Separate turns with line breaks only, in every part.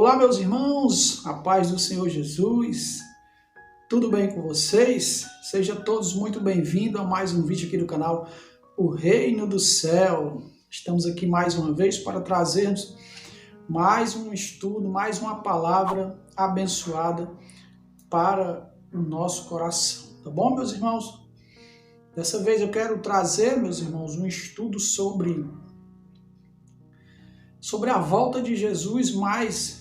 Olá, meus irmãos, a paz do Senhor Jesus, tudo bem com vocês? Sejam todos muito bem-vindos a mais um vídeo aqui do canal O Reino do Céu. Estamos aqui mais uma vez para trazermos mais um estudo, mais uma palavra abençoada para o nosso coração, tá bom, meus irmãos? Dessa vez eu quero trazer, meus irmãos, um estudo sobre a volta de Jesus, mais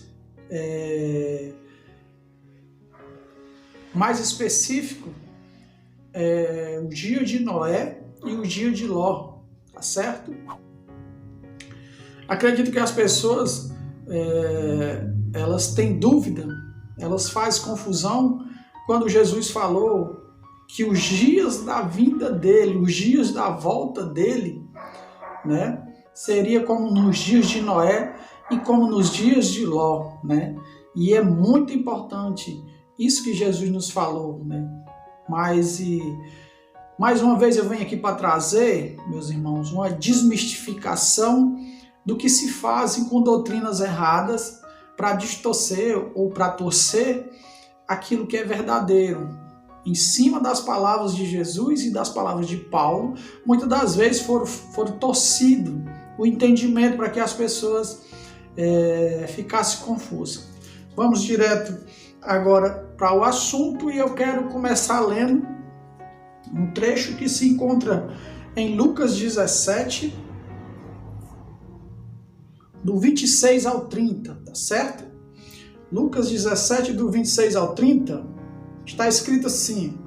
específico, o dia de Noé e o dia de Ló, tá certo? Acredito que as pessoas, elas têm dúvida, elas fazem confusão quando Jesus falou que os dias da vinda dele, os dias da volta dele, né, seria como nos dias de Noé e como nos dias de Ló, né? E é muito importante isso que Jesus nos falou, né? Mais uma vez eu venho aqui para trazer, meus irmãos, uma desmistificação do que se fazem com doutrinas erradas para distorcer ou para torcer aquilo que é verdadeiro. Em cima das palavras de Jesus e das palavras de Paulo, muitas das vezes foram torcido o entendimento para que as pessoas ficassem confusas. Vamos direto agora para o assunto e eu quero começar lendo um trecho que se encontra em Lucas 17, do 26 ao 30, tá certo? Lucas 17, do 26 ao 30, está escrito assim: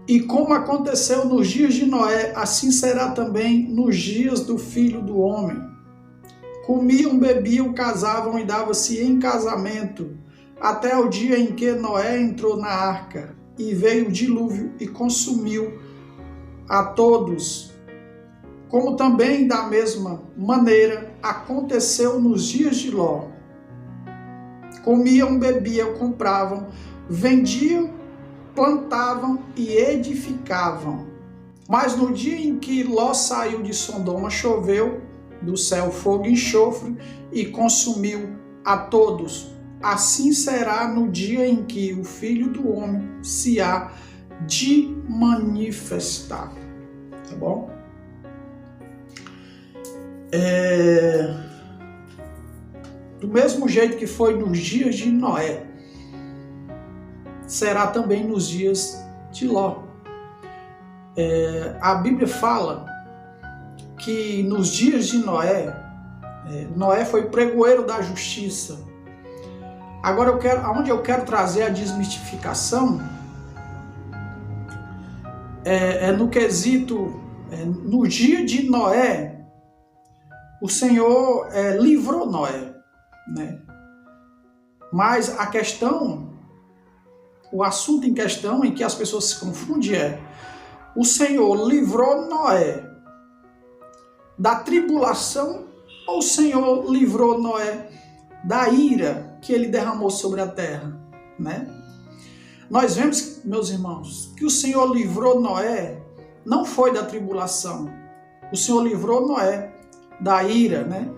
E como aconteceu nos dias de Noé, assim será também nos dias do Filho do Homem. Comiam, bebiam, casavam e davam-se em casamento, até o dia em que Noé entrou na arca, e veio o dilúvio e consumiu a todos. Como também, da mesma maneira, aconteceu nos dias de Ló. Comiam, bebiam, compravam, vendiam, plantavam e edificavam. Mas no dia em que Ló saiu de Sodoma, choveu do céu fogo e enxofre e consumiu a todos. Assim será no dia em que o Filho do Homem se há de manifestar. Tá bom? Do mesmo jeito que foi nos dias de Noé, será também nos dias de Ló. A Bíblia fala que nos dias de Noé, Noé foi pregoeiro da justiça. Agora aonde eu quero trazer a desmistificação no quesito, no dia de Noé, o Senhor livrou Noé, né? Mas a questão, o assunto em questão em que as pessoas se confundem o Senhor livrou Noé da tribulação ou o Senhor livrou Noé da ira que ele derramou sobre a terra, né? Nós vemos, meus irmãos, que o Senhor livrou Noé não foi da tribulação, o Senhor livrou Noé da ira, né?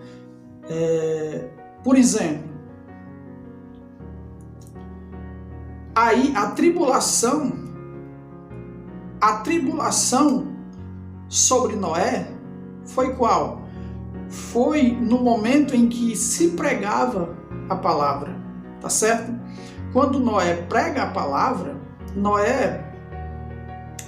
Por exemplo, aí a tribulação sobre Noé foi qual? Foi no momento em que se pregava a palavra, tá certo? Quando Noé prega a palavra, Noé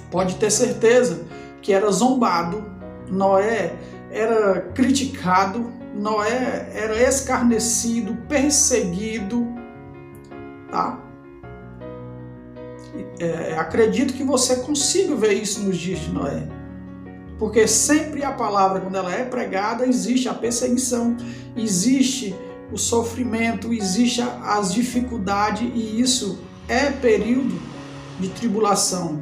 pode ter certeza que era zombado, Noé era criticado, Noé era escarnecido, perseguido, tá? Acredito que você consiga ver isso nos dias de Noé, porque sempre a palavra, quando ela é pregada, existe a perseguição, existe o sofrimento, existe as dificuldades, e isso é período de tribulação.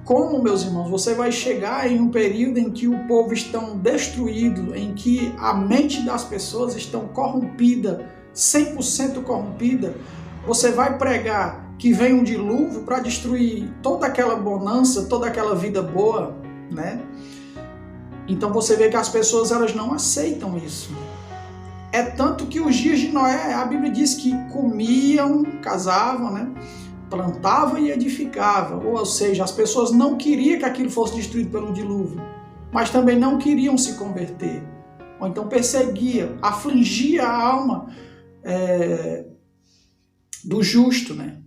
Como, meus irmãos, você vai chegar em um período em que o povo está destruído, em que a mente das pessoas estão corrompida, 100% corrompida, você vai pregar que vem um dilúvio para destruir toda aquela bonança, toda aquela vida boa, né? Então você vê que as pessoas, elas não aceitam isso. É tanto que os dias de Noé, a Bíblia diz que comiam, casavam, né? Plantavam e edificavam. Ou seja, as pessoas não queriam que aquilo fosse destruído pelo dilúvio, mas também não queriam se converter. Ou então perseguia, afligia a alma do justo, né?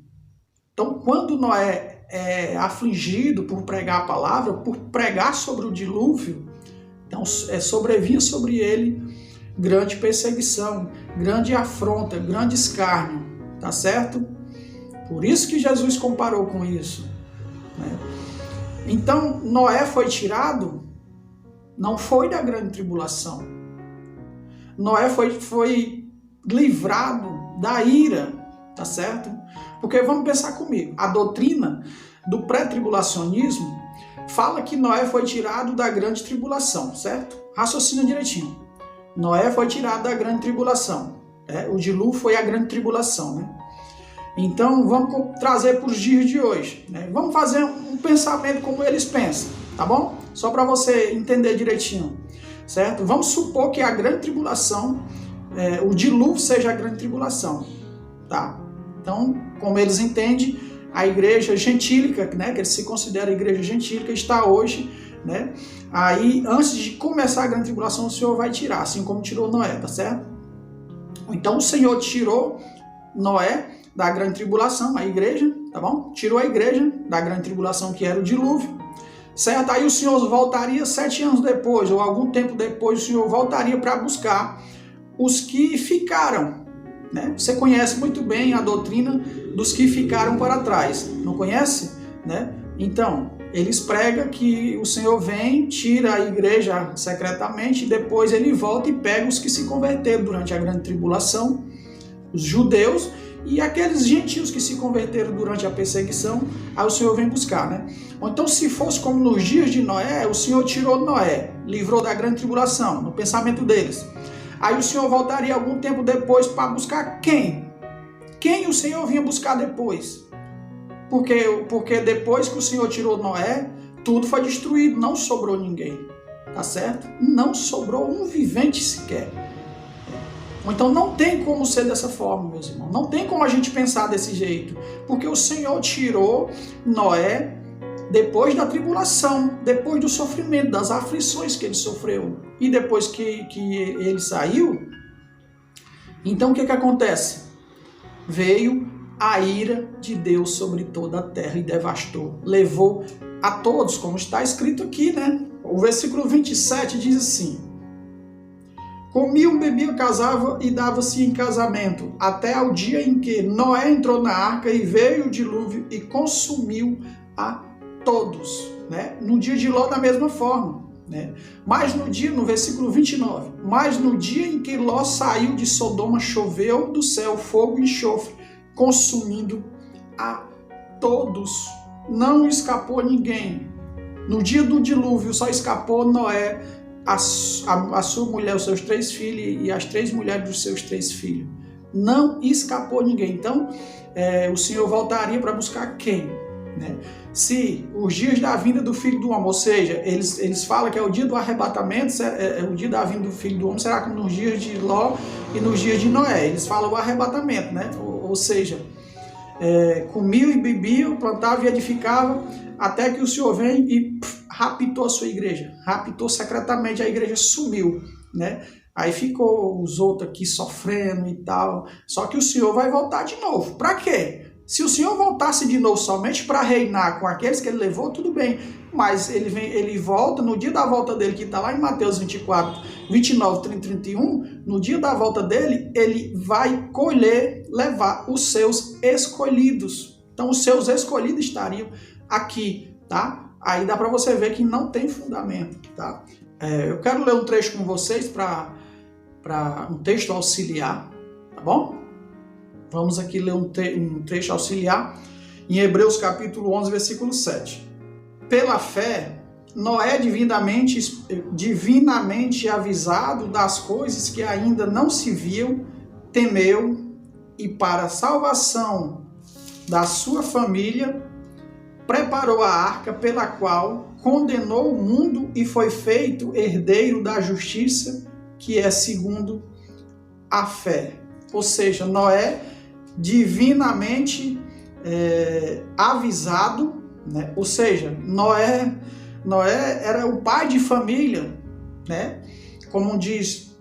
Então, quando Noé é afligido por pregar a palavra, por pregar sobre o dilúvio, então sobrevinha sobre ele grande perseguição, grande afronta, grande escárnio, tá certo? Por isso que Jesus comparou com isso, né? Então, Noé foi tirado, não foi da grande tribulação. Noé foi livrado da ira, tá certo? Porque vamos pensar comigo, a doutrina do pré-tribulacionismo fala que Noé foi tirado da grande tribulação, certo? Raciocina direitinho. Noé foi tirado da grande tribulação. O dilúvio foi a grande tribulação, né? Então vamos trazer para os dias de hoje, né? Vamos fazer um pensamento como eles pensam, tá bom? Só para você entender direitinho, certo? Vamos supor que a grande tribulação, o dilúvio seja a grande tribulação, tá? Então, como eles entendem, a igreja gentílica, né, que eles se consideram a igreja gentílica, está hoje, né? Aí, antes de começar a grande tribulação, o Senhor vai tirar, assim como tirou Noé, tá certo? Então, o Senhor tirou Noé da grande tribulação, a igreja, tá bom? Tirou a igreja da grande tribulação, que era o dilúvio, certo? Aí o Senhor voltaria 7 anos depois, ou algum tempo depois, o Senhor voltaria para buscar os que ficaram, né? Você conhece muito bem a doutrina dos que ficaram para trás, não conhece? Né? Então, eles pregam que o Senhor vem, tira a igreja secretamente, e depois ele volta e pega os que se converteram durante a grande tribulação, os judeus, e aqueles gentios que se converteram durante a perseguição, aí o Senhor vem buscar, né? Ou então, se fosse como nos dias de Noé, o Senhor tirou Noé, livrou da grande tribulação, no pensamento deles. Aí o Senhor voltaria algum tempo depois para buscar quem? Quem o Senhor vinha buscar depois? Porque depois que o Senhor tirou Noé, tudo foi destruído, não sobrou ninguém, tá certo? Não sobrou um vivente sequer. Então não tem como ser dessa forma, meus irmãos. Não tem como a gente pensar desse jeito. Porque o Senhor tirou Noé depois da tribulação, depois do sofrimento, das aflições que ele sofreu. E depois que ele saiu, então o que acontece? Veio a ira de Deus sobre toda a terra e devastou. Levou a todos, como está escrito aqui, né? O versículo 27 diz assim: comiam, bebiam, casavam e dava-se em casamento, até ao dia em que Noé entrou na arca e veio o dilúvio e consumiu a todos, né? No dia de Ló, da mesma forma, né? Mas no versículo 29, mas no dia em que Ló saiu de Sodoma, choveu do céu fogo e enxofre, consumindo a todos. Não escapou ninguém. No dia do dilúvio só escapou Noé, a sua mulher, os seus 3 filhos e as 3 mulheres dos seus 3 filhos. Não escapou ninguém. Então, o Senhor voltaria para buscar quem? Né? Se os dias da vinda do Filho do Homem, ou seja, eles falam que é o dia do arrebatamento, o dia da vinda do Filho do Homem será como nos dias de Ló e nos dias de Noé. Eles falam o arrebatamento, né? Ou seja, comiam e bebiam, plantavam e edificavam, até que o Senhor vem e raptou a sua igreja, raptou secretamente, a igreja sumiu, né? Aí ficou os outros aqui sofrendo e tal, só que o Senhor vai voltar de novo. Para quê? Se o Senhor voltasse de novo somente para reinar com aqueles que ele levou, tudo bem, mas ele volta, no dia da volta dele, que está lá em Mateus 24, 29, 30, 31, no dia da volta dele, ele vai colher, levar os seus escolhidos. Então os seus escolhidos estariam aqui, tá? Aí dá para você ver que não tem fundamento, tá? Eu quero ler um trecho com vocês para um texto auxiliar, tá bom? Vamos aqui ler um trecho auxiliar em Hebreus capítulo 11, versículo 7. Pela fé, Noé, divinamente avisado das coisas que ainda não se viam, temeu e para a salvação da sua família, preparou a arca pela qual condenou o mundo e foi feito herdeiro da justiça, que é segundo a fé. Ou seja, Noé divinamente avisado, né? Ou seja, Noé era o pai de família, né? Como diz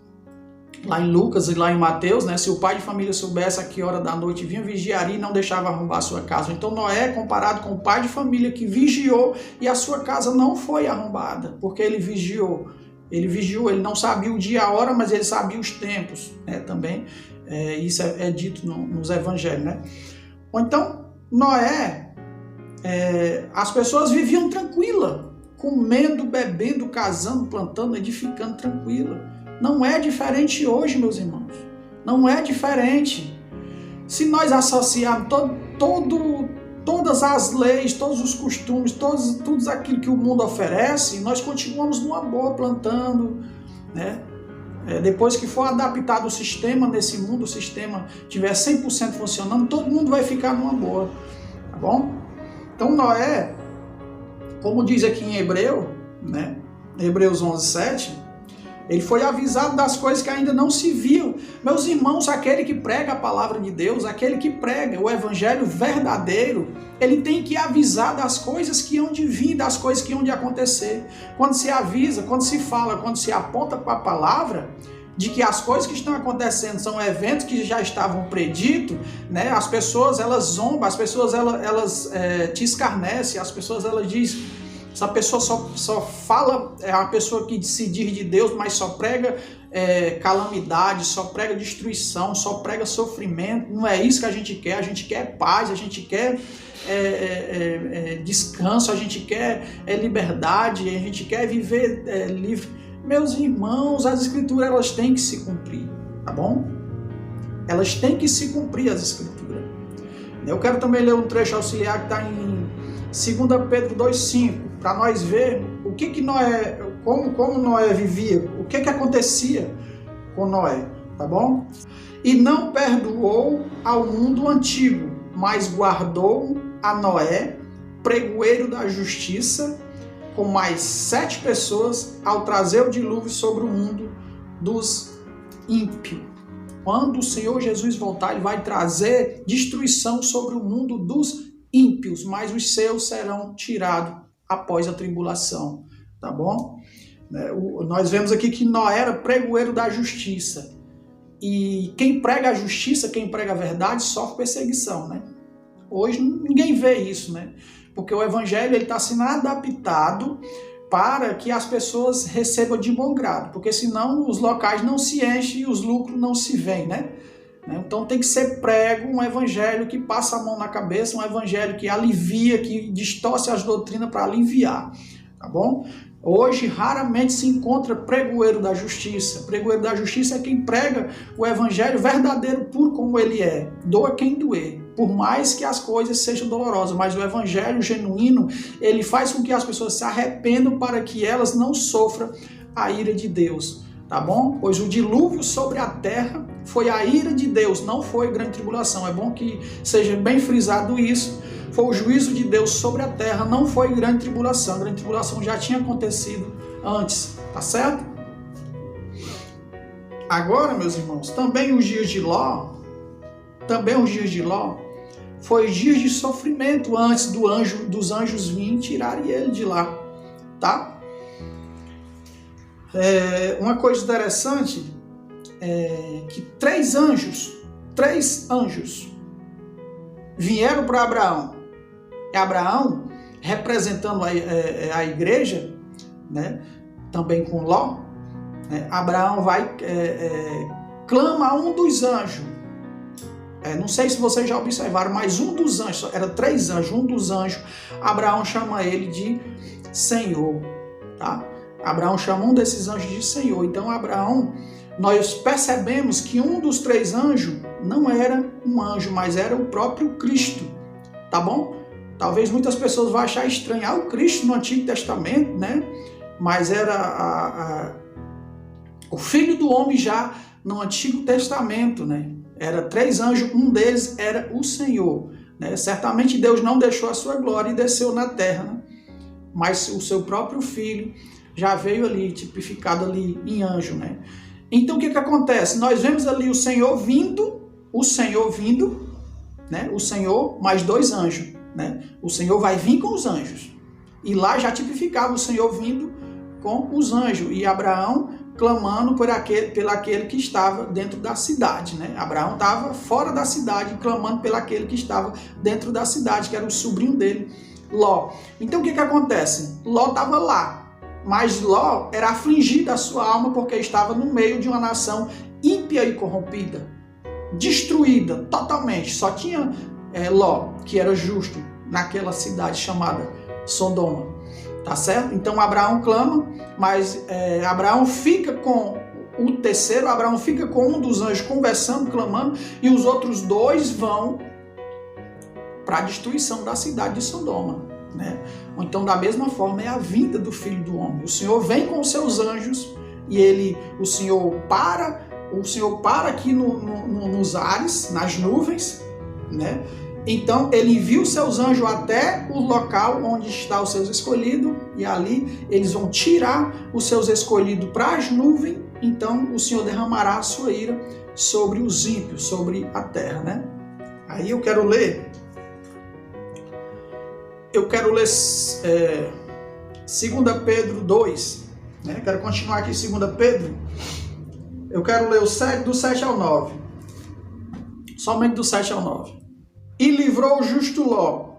lá em Lucas e lá em Mateus, né? Se o pai de família soubesse a que hora da noite vinha, vigiaria e não deixava arrombar a sua casa. Então Noé é comparado com o pai de família que vigiou e a sua casa não foi arrombada, porque ele vigiou. Ele não sabia o dia e a hora, mas ele sabia os tempos, né? Também isso é dito nos evangelhos, né? Ou então, Noé, as pessoas viviam tranquila, comendo, bebendo, casando, plantando, edificando tranquila. Não é diferente hoje, meus irmãos. Não é diferente. Se nós associarmos todas as leis, todos os costumes, tudo aquilo que o mundo oferece, nós continuamos numa boa plantando, né? Depois que for adaptado o sistema nesse mundo, o sistema tiver 100% funcionando, todo mundo vai ficar numa boa, tá bom? Então Noé, como diz aqui em Hebreu, né? Hebreus 11:7, ele foi avisado das coisas que ainda não se viam. Meus irmãos, aquele que prega a palavra de Deus, aquele que prega o evangelho verdadeiro, ele tem que avisar das coisas que hão de vir, das coisas que hão de acontecer. Quando se avisa, quando se fala, quando se aponta para a palavra de que as coisas que estão acontecendo são eventos que já estavam preditos, né? As pessoas, elas zombam, as pessoas, elas te escarnecem, as pessoas, elas dizem... Essa pessoa só fala, é uma pessoa que se diz de Deus, mas só prega calamidade, só prega destruição, só prega sofrimento. Não é isso que a gente quer paz, a gente quer descanso, a gente quer liberdade, a gente quer viver livre. Meus irmãos, as escrituras elas têm que se cumprir, tá bom? Elas têm que se cumprir, as escrituras. Eu quero também ler um trecho auxiliar que está em 2 Pedro 2,5, para nós ver o que Noé, como Noé vivia, o que acontecia com Noé, tá bom? E não perdoou ao mundo antigo, mas guardou a Noé, pregoeiro da justiça, com mais 7 pessoas, ao trazer o dilúvio sobre o mundo dos ímpios. Quando o Senhor Jesus voltar, ele vai trazer destruição sobre o mundo dos ímpios, mas os seus serão tirados após a tribulação, tá bom? Nós vemos aqui que Noé era pregoeiro da justiça, e quem prega a justiça, quem prega a verdade, sofre perseguição, né? Hoje ninguém vê isso, né? Porque o evangelho está sendo adaptado para que as pessoas recebam de bom grado, porque senão os locais não se enchem e os lucros não se veem, né? Então tem que ser prego um evangelho que passa a mão na cabeça, um evangelho que alivia, que distorce as doutrinas para aliviar, tá bom? Hoje raramente se encontra pregoeiro da justiça. Pregoeiro da justiça é quem prega o evangelho verdadeiro por como ele é. Doa quem doer, por mais que as coisas sejam dolorosas, mas o evangelho genuíno, ele faz com que as pessoas se arrependam para que elas não sofram a ira de Deus. Tá bom? Pois o dilúvio sobre a terra foi a ira de Deus, não foi grande tribulação. É bom que seja bem frisado isso. Foi o juízo de Deus sobre a terra, não foi grande tribulação. A grande tribulação já tinha acontecido antes, tá certo? Agora, meus irmãos, também os dias de Ló, foi dias de sofrimento antes dos anjos virem tirarem ele de lá, tá? Uma coisa interessante é que 3 anjos vieram para Abraão. Abraão, representando a igreja, né, também com Ló, Abraão vai clama a um dos anjos. Não sei se vocês já observaram, mas um dos anjos, era 3 anjos, um dos anjos, Abraão chama ele de Senhor, tá? Abraão chama um desses anjos de Senhor. Então Abraão, nós percebemos que um dos 3 anjos não era um anjo, mas era o próprio Cristo, tá bom? Talvez muitas pessoas vão achar estranho, o Cristo no Antigo Testamento, né? Mas era o Filho do Homem já no Antigo Testamento, né? Era 3 anjos, um deles era o Senhor, né? Certamente Deus não deixou a sua glória e desceu na terra, né? Mas o seu próprio Filho já veio ali, tipificado ali em anjo, né? Então o que acontece? Nós vemos ali o Senhor vindo, né? O Senhor mais 2 anjos, né? O Senhor vai vir com os anjos. E lá já tipificava o Senhor vindo com os anjos. E Abraão clamando por aquele que estava dentro da cidade, né? Abraão estava fora da cidade, clamando pelo aquele que estava dentro da cidade, que era o sobrinho dele, Ló. Então o que acontece? Ló estava lá, mas Ló era afligido a sua alma porque estava no meio de uma nação ímpia e corrompida, destruída totalmente. Só tinha Ló, que era justo, naquela cidade chamada Sodoma. Tá certo? Então Abraão clama, mas Abraão fica com o terceiro, Abraão fica com um dos anjos conversando, clamando, e os outros 2 vão para a destruição da cidade de Sodoma, né? Então, da mesma forma, é a vinda do Filho do Homem. O Senhor vem com os seus anjos e o Senhor para aqui nos ares, nas nuvens, né? Então, ele envia os seus anjos até o local onde está os seus escolhidos, e ali eles vão tirar os seus escolhidos para as nuvens. Então, o Senhor derramará a sua ira sobre os ímpios, sobre a terra, né? Aí eu quero ler 2 Pedro 2, né? Quero continuar aqui em 2 Pedro. Eu quero ler do 7 ao 9. Somente do 7 ao 9. E livrou o justo Ló,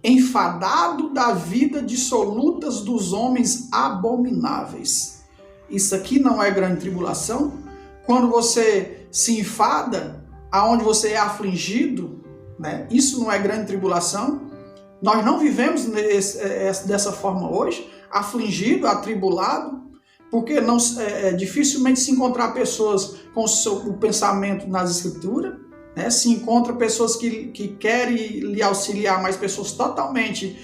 enfadado da vida dissolutas dos homens abomináveis. Isso aqui não é grande tribulação? Quando você se enfada, aonde você é afligido, né? Isso não é grande tribulação? Nós não vivemos dessa forma hoje, afligido, atribulado, porque dificilmente se encontrar pessoas com o pensamento nas Escrituras, né? Se encontra pessoas que querem lhe auxiliar, mas pessoas totalmente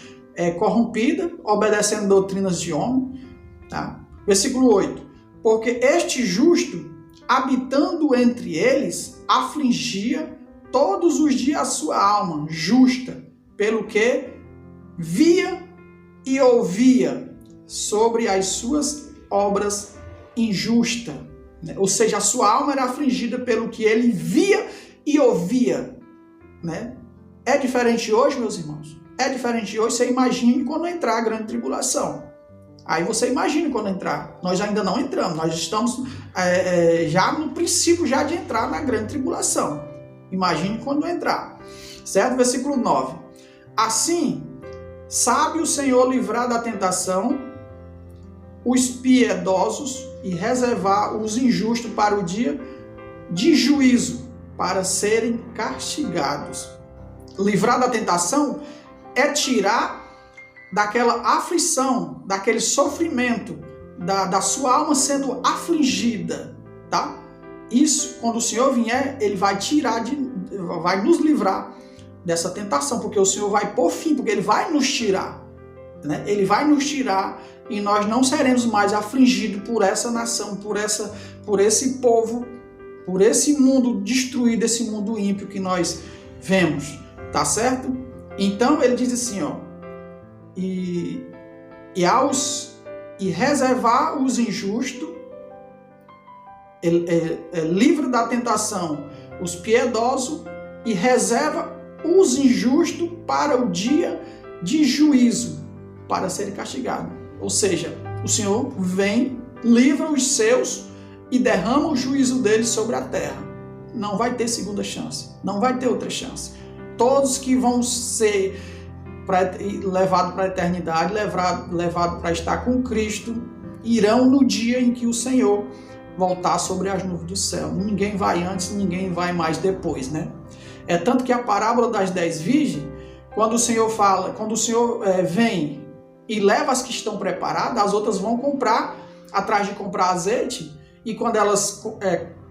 corrompidas, obedecendo doutrinas de homem. Tá? Versículo 8. Porque este justo, habitando entre eles, afligia todos os dias a sua alma justa, pelo que via e ouvia sobre as suas obras injustas. Ou seja, a sua alma era afligida pelo que ele via e ouvia, né? É diferente hoje, meus irmãos? É diferente hoje. Você imagine quando entrar a grande tribulação. Aí você imagina quando entrar. Nós ainda não entramos. Nós estamos já no princípio já de entrar na grande tribulação. Imagine quando entrar. Certo? Versículo 9. Assim, sabe o Senhor livrar da tentação os piedosos e reservar os injustos para o dia de juízo, para serem castigados. Livrar da tentação é tirar daquela aflição, daquele sofrimento, da sua alma sendo afligida, tá? Isso, quando o Senhor vier, Ele vai vai nos livrar dessa tentação, porque o Senhor vai pôr fim, porque Ele vai nos tirar, né? Ele vai nos tirar e nós não seremos mais afligidos por essa nação, por esse povo, por esse mundo destruído, esse mundo ímpio que nós vemos, tá certo? Então ele diz assim, ó, e reservar os injustos, livra da tentação os piedosos e reserva os injustos para o dia de juízo, para serem castigados. Ou seja, o Senhor vem, livra os seus e derrama o juízo deles sobre a terra. Não vai ter segunda chance, não vai ter outra chance. Todos que vão ser levados para a eternidade, levados para estar com Cristo, irão no dia em que o Senhor voltar sobre as nuvens do céu. Ninguém vai antes, ninguém vai mais depois, né? É tanto que a parábola das 10 virgens, quando o Senhor vem e leva as que estão preparadas, as outras vão atrás de comprar azeite, e quando elas,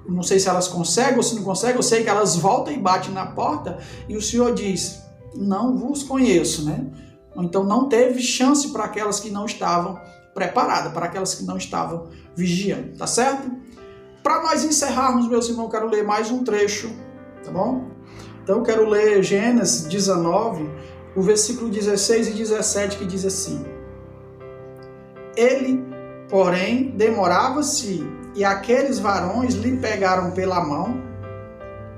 não sei se elas conseguem ou se não conseguem, eu sei que elas voltam e batem na porta, e o Senhor diz, não vos conheço, né? Então não teve chance para aquelas que não estavam preparadas, para aquelas que não estavam vigiando, tá certo? Para nós encerrarmos, meus irmãos, eu quero ler mais um trecho, tá bom? Então eu quero ler Gênesis 19, o versículo 16 e 17, que diz assim: Ele, porém, demorava-se E aqueles varões lhe pegaram pela mão,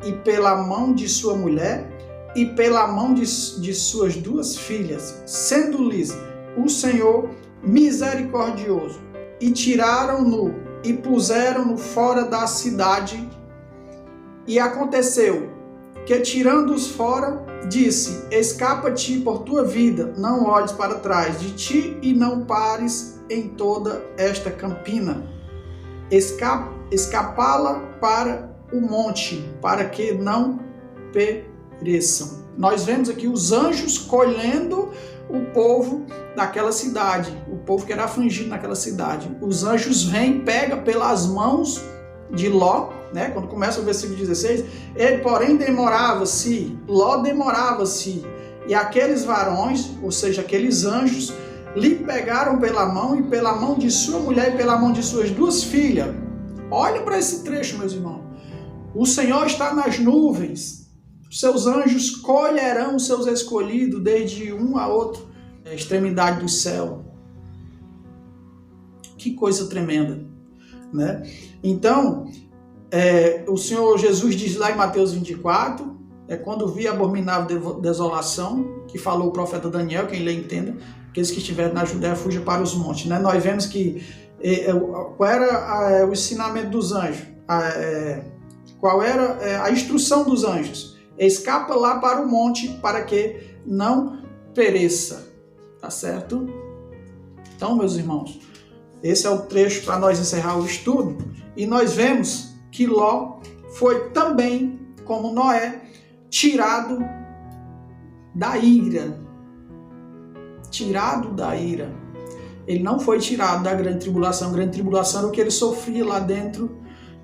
e pela mão de sua mulher, e pela mão de suas 2 filhas, sendo-lhes o Senhor misericordioso. E tiraram-no e puseram-no fora da cidade. E aconteceu que, tirando-os fora, disse: escapa-te por tua vida, não olhes para trás de ti e não pares em toda esta campina. Escapá-la para o monte, para que não pereçam. Nós vemos aqui os anjos colhendo o povo daquela cidade, o povo que era afligido naquela cidade. Os anjos vêm, pegam pelas mãos de Ló, né? Quando começa o versículo 16, ele, porém, demorava-se, Ló demorava-se, e aqueles varões, ou seja, aqueles anjos, lhe pegaram pela mão, e pela mão de sua mulher, e pela mão de suas 2 filhas. Olha para esse trecho, meus irmãos. O Senhor está nas nuvens, os seus anjos colherão os seus escolhidos desde um a outro, a extremidade do céu. Que coisa tremenda, né? Então, o Senhor Jesus diz lá em Mateus 24, quando vi a abominável desolação, que falou o profeta Daniel, quem lê entenda, aqueles que estiverem na Judéia fujam para os montes, né? Nós vemos que qual era o ensinamento dos anjos, qual era a instrução dos anjos: escapa lá para o monte para que não pereça, tá certo? Então, meus irmãos, esse é o trecho para nós encerrar o estudo, e nós vemos que Ló foi também, como Noé, tirado da ira. Tirado da ira. Ele não foi tirado da grande tribulação. A grande tribulação era o que ele sofria lá dentro,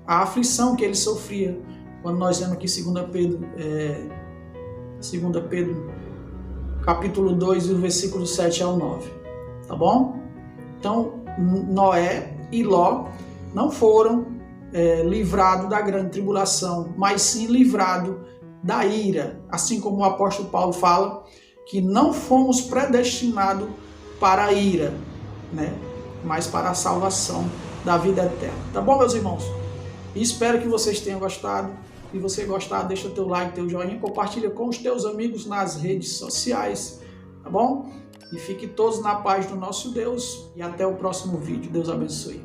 a aflição que ele sofria. Quando nós lemos aqui 2 Pedro, capítulo 2, do versículo 7 ao 9. Tá bom? Então, Noé e Ló não foram livrados da grande tribulação, mas sim livrados da ira. Assim como o apóstolo Paulo fala que não fomos predestinados para a ira, né? Mas para a salvação da vida eterna. Tá bom, meus irmãos? Espero que vocês tenham gostado. Se você gostar, deixa teu like, teu joinha, compartilha com os teus amigos nas redes sociais, tá bom? E fiquem todos na paz do nosso Deus e até o próximo vídeo. Deus abençoe.